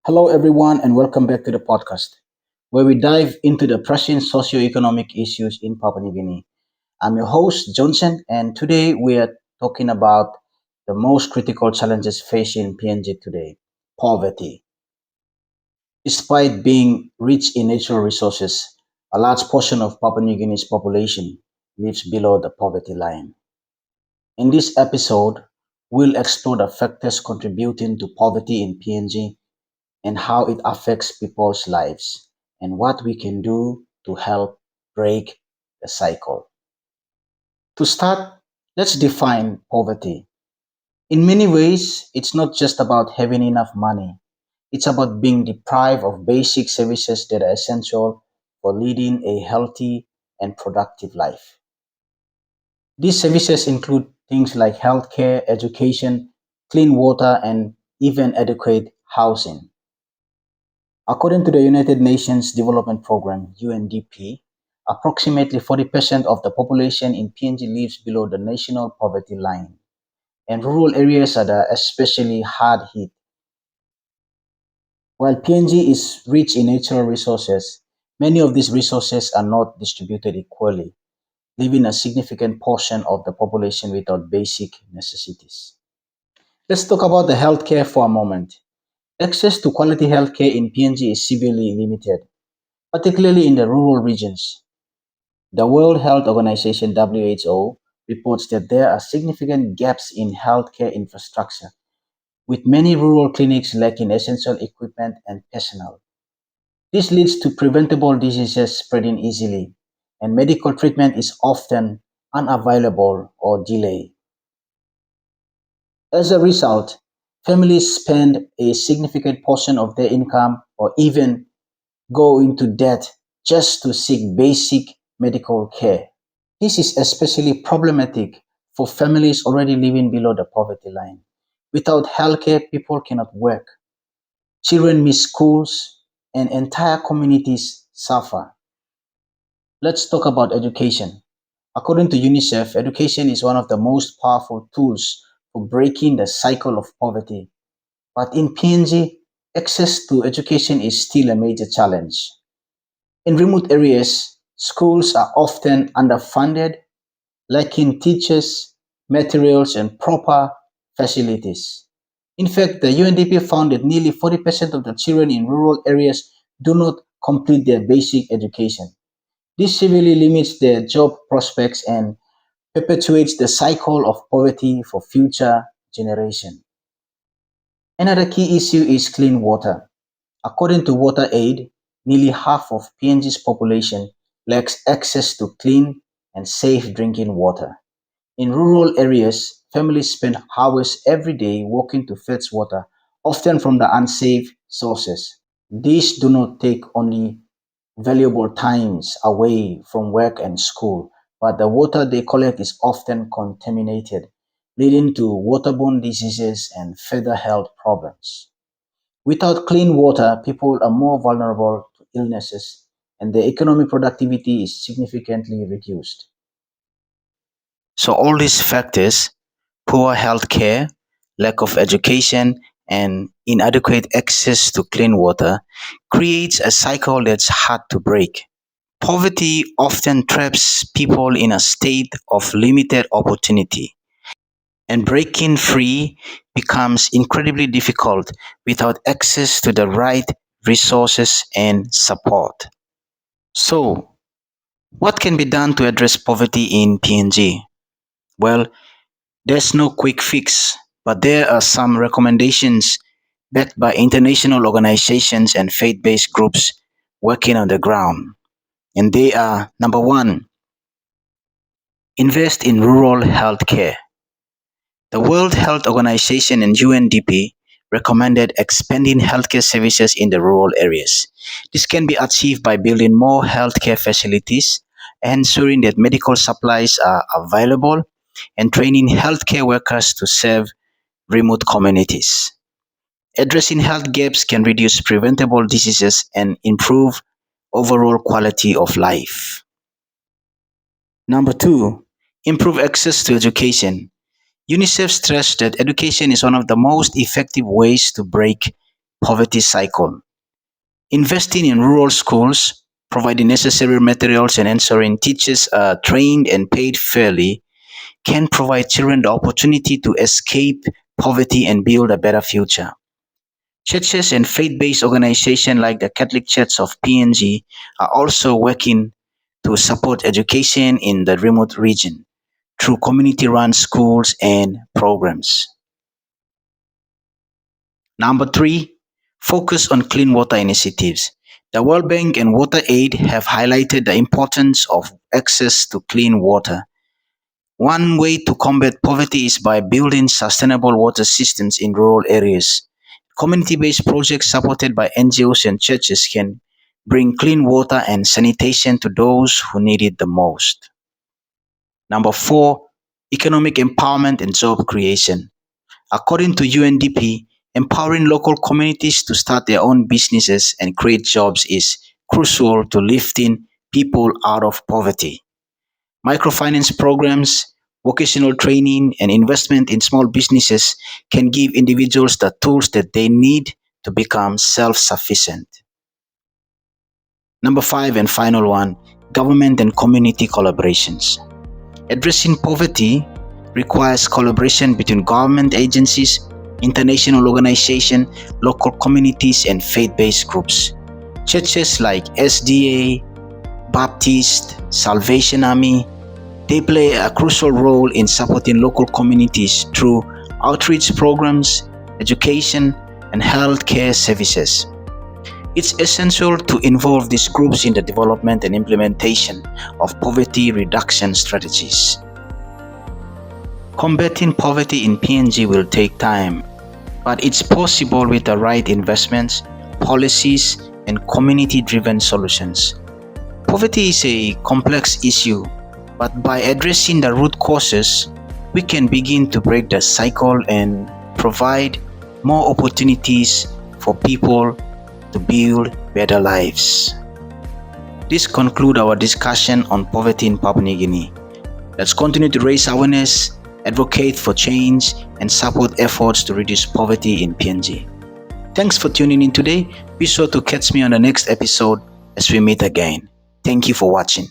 Hello, everyone, and welcome back to the podcast, where we dive into the pressing socio-economic issues in Papua New Guinea. I'm your host, Johnson, and today we are talking about the most critical challenges facing PNG today: poverty. Despite being rich in natural resources, a large portion of Papua New Guinea's population lives below the poverty line. In this episode, we'll explore the factors contributing to poverty in PNG and how it affects people's lives and what we can do to help break the cycle. To start, let's define poverty. In many ways, it's not just about having enough money, it's about being deprived of basic services that are essential for leading a healthy and productive life. These services include things like healthcare, education, clean water, and even adequate housing. According to the United Nations Development Programme (UNDP), approximately 40% of the population in PNG lives below the national poverty line, and rural areas are especially hard hit. While PNG is rich in natural resources, many of these resources are not distributed equally, leaving a significant portion of the population without basic necessities. Let's talk about the healthcare for a moment. Access to quality healthcare in PNG is severely limited, particularly in the rural regions. The World Health Organization (WHO) reports that there are significant gaps in healthcare infrastructure, with many rural clinics lacking essential equipment and personnel. This leads to preventable diseases spreading easily, and medical treatment is often unavailable or delayed. As a result, families spend a significant portion of their income or even go into debt just to seek basic medical care. This is especially problematic for families already living below the poverty line. Without healthcare, people cannot work, children miss schools, and entire communities suffer. Let's talk about education. According to UNICEF, education is one of the most powerful tools for breaking the cycle of poverty. But in PNG, access to education is still a major challenge. In remote areas, schools are often underfunded, lacking teachers, materials, and proper facilities. In fact, the UNDP found that nearly 40% of the children in rural areas do not complete their basic education. This severely limits their job prospects and perpetuates the cycle of poverty for future generations. Another key issue is clean water. According to WaterAid, nearly half of PNG's population lacks access to clean and safe drinking water. In rural areas, families spend hours every day walking to fetch water, often from the unsafe sources. These do not take only valuable times away from work and school, but the water they collect is often contaminated, leading to waterborne diseases and further health problems. Without clean water, people are more vulnerable to illnesses and their economic productivity is significantly reduced. So, all these factors, poor health care, lack of education, and inadequate access to clean water, creates a cycle that's hard to break. Poverty often traps people in a state of limited opportunity, and breaking free becomes incredibly difficult without access to the right resources and support. So, what can be done to address poverty in PNG? Well, there's no quick fix, but there are some recommendations backed by international organizations and faith based groups working on the ground. And they are: number one, invest in rural health care. The World Health Organization and UNDP recommended expanding healthcare services in the rural areas. This can be achieved by building more healthcare facilities, ensuring that medical supplies are available, and training healthcare workers to serve remote communities. Addressing health gaps can reduce preventable diseases and improve overall quality of life. Number two, improve access to education. UNICEF stressed that education is one of the most effective ways to break poverty cycle. Investing in rural schools, providing necessary materials, and ensuring teachers are trained and paid fairly can provide children the opportunity to escape poverty and build a better future. Churches and faith-based organizations like the Catholic Church of PNG are also working to support education in the remote region through community-run schools and programs. Number three, focus on clean water initiatives. The World Bank and WaterAid have highlighted the importance of access to clean water. One way to combat poverty is by building sustainable water systems in rural areas. Community-based projects supported by NGOs and churches can bring clean water and sanitation to those who need it the most. Number four, economic empowerment and job creation. According to UNDP, empowering local communities to start their own businesses and create jobs is crucial to lifting people out of poverty. Microfinance programs, vocational training, and investment in small businesses can give individuals the tools that they need to become self sufficient. Number five and final one, government and community collaborations. Addressing poverty requires collaboration between government agencies, international organizations, local communities, and faith-based groups. Churches like SDA, Baptist, Salvation Army, they play a crucial role in supporting local communities through outreach programs, education, and healthcare services. It's essential to involve these groups in the development and implementation of poverty reduction strategies. Combating poverty in PNG will take time, but it's possible with the right investments, policies, and community-driven solutions. Poverty is a complex issue, but by addressing the root causes, we can begin to break the cycle and provide more opportunities for people to build better lives. This concludes our discussion on poverty in Papua New Guinea. Let's continue to raise awareness, advocate for change, and support efforts to reduce poverty in PNG. Thanks for tuning in today. Be sure to catch me on the next episode as we meet again. Thank you for watching.